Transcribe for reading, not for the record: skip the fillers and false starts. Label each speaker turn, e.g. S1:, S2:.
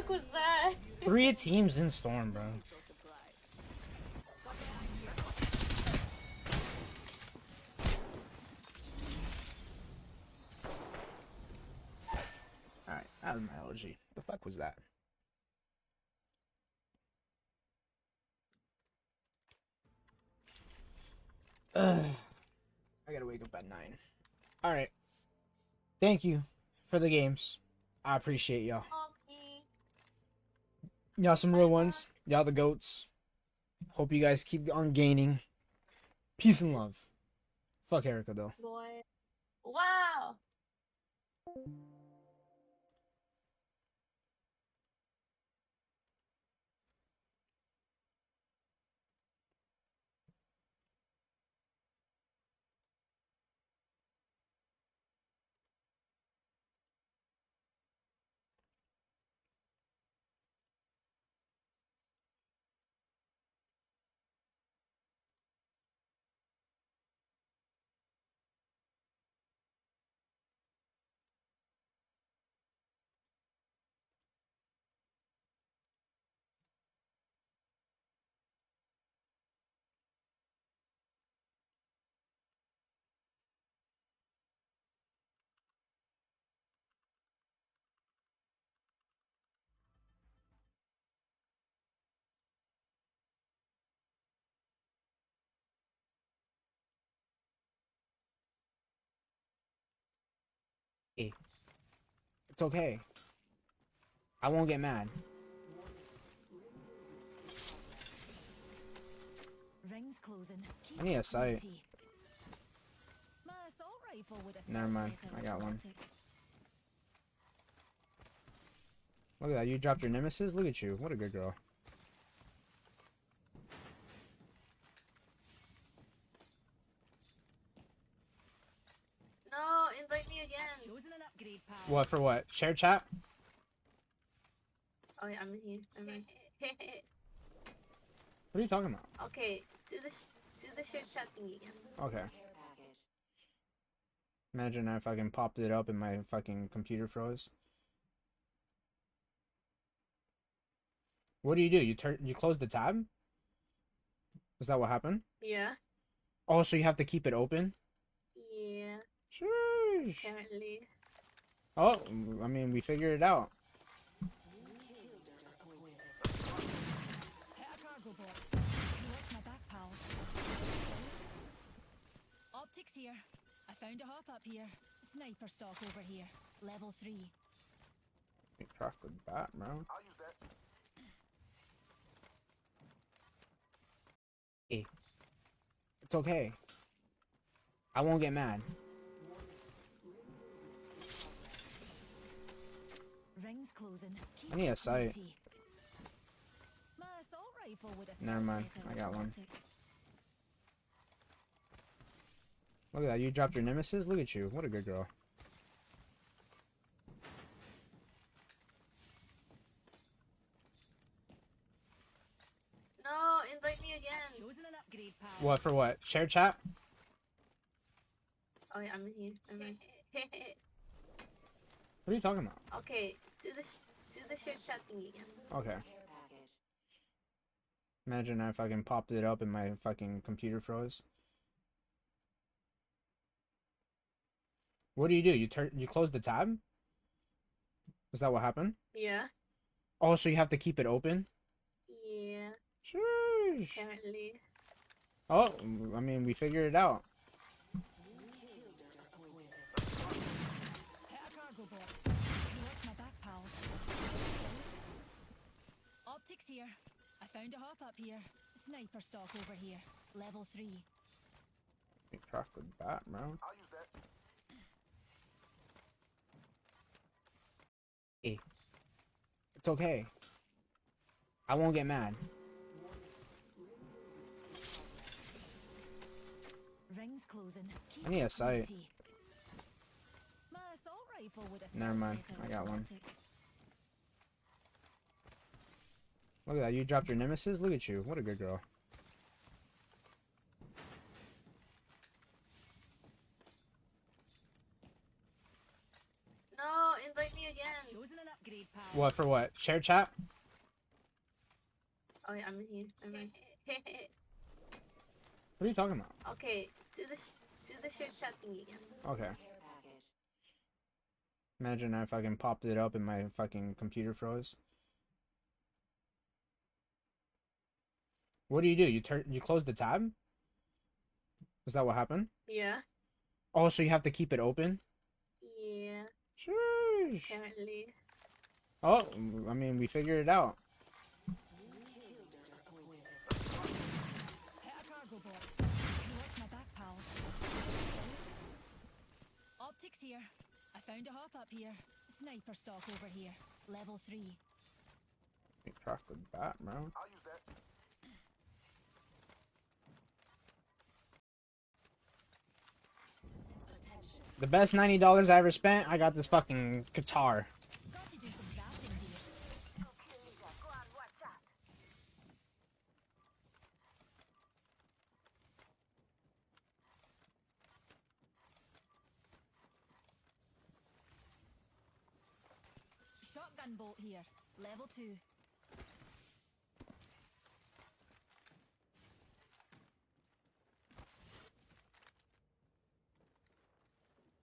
S1: fuck was that?
S2: 3 teams in Storm, bro. Alright, that was my allergy. The fuck was that? Ugh. I gotta wake up at 9. Alright. Thank you for the games. I appreciate y'all.
S1: Okay.
S2: Y'all some real ones. Y'all the goats. Hope you guys keep on gaining. Peace and love. Fuck Erica, though.
S1: Boy. Wow.
S2: Hey. It's okay. I won't get mad.
S3: Rings closing.
S2: I need a sight.
S3: My assault rifle would have
S2: Never mind.
S3: better
S2: I
S3: with
S2: got one.
S3: optics.
S2: Look at that. You dropped your nemesis? Look at you. What a good girl.
S1: No, invite me again.
S3: Chosen an upgrade, pal.
S2: What, for what? Share chat?
S1: Oh yeah, I'm here. I'm here.
S2: What are you talking about?
S1: Okay, do the share chat thing again.
S2: Okay. Imagine I fucking popped it up and my fucking computer froze. What do? You close the tab? Is that what happened?
S1: Yeah.
S2: Oh, so you have to keep it open?
S1: Yeah.
S2: Sheesh.
S1: Apparently.
S2: Oh, I mean, we figured it out.
S3: Hit a cargo box. You watch my back, pal. Optics here. I found a hop up here. Sniper stock over here. Level 3.
S2: We crafted that, bro.
S4: I'll use that.
S2: Hey. It's okay. I won't get mad.
S3: Rings closing.
S2: I need a sight.
S3: My assault rifle would have
S2: Never mind.
S3: better
S2: I
S3: with
S2: got one.
S3: optics.
S2: Look at that. You dropped your nemesis? Look at you. What a good girl.
S1: No, invite me again.
S3: Chosen an upgrade, pal.
S2: What, for what? Share chat?
S1: Oh yeah, I'm here. I'm here.
S2: What are you talking about?
S1: Okay, do the share chat thing again.
S2: Okay. Imagine I fucking popped it up and my fucking computer froze. What do? You close the tab? Is that what happened?
S1: Yeah.
S2: Oh, so you have to keep it open?
S1: Yeah.
S2: Sheesh.
S1: Apparently.
S2: Oh, I mean, we figured it out.
S3: Hit a cargo box. You watch my back, pal. Optics here. I found a hop up here. Sniper stock over here. Level 3.
S2: We crafted that, bro.
S4: I'll use that.
S2: Hey. It's okay. I won't get mad.
S3: Rings closing.
S2: I need a sight.
S3: My assault rifle would have
S2: Never mind.
S3: better
S2: I
S3: with
S2: got one.
S3: optics.
S2: Look at that. You dropped your nemesis? Look at you. What a good girl.
S1: No, invite me again.
S3: Chosen an Upgrade pal.
S2: What for what? Share chat?
S1: Oh yeah, I'm in here. I'm in.
S2: What are you talking about?
S1: Okay, do the share chat thing again.
S2: Okay. Imagine I fucking popped it up and my fucking computer froze. What do? You close the tab? Is that what happened?
S1: Yeah.
S2: Oh, so you have to keep it open?
S1: Yeah.
S2: Sheesh.
S1: Apparently.
S2: Oh, I mean, we figured it out.
S3: Hit a cargo bot. You watch my back, pal. Optics here. I found a hop up here. Sniper stock over here. Level 3.
S2: Across the bat, bro.
S4: I'll use that.
S2: The best $90 I ever spent, I got this fucking guitar.
S3: Got to do some crafting here.
S4: Okay, Nita, go on, watch out.
S3: Shotgun bolt here. Level 2.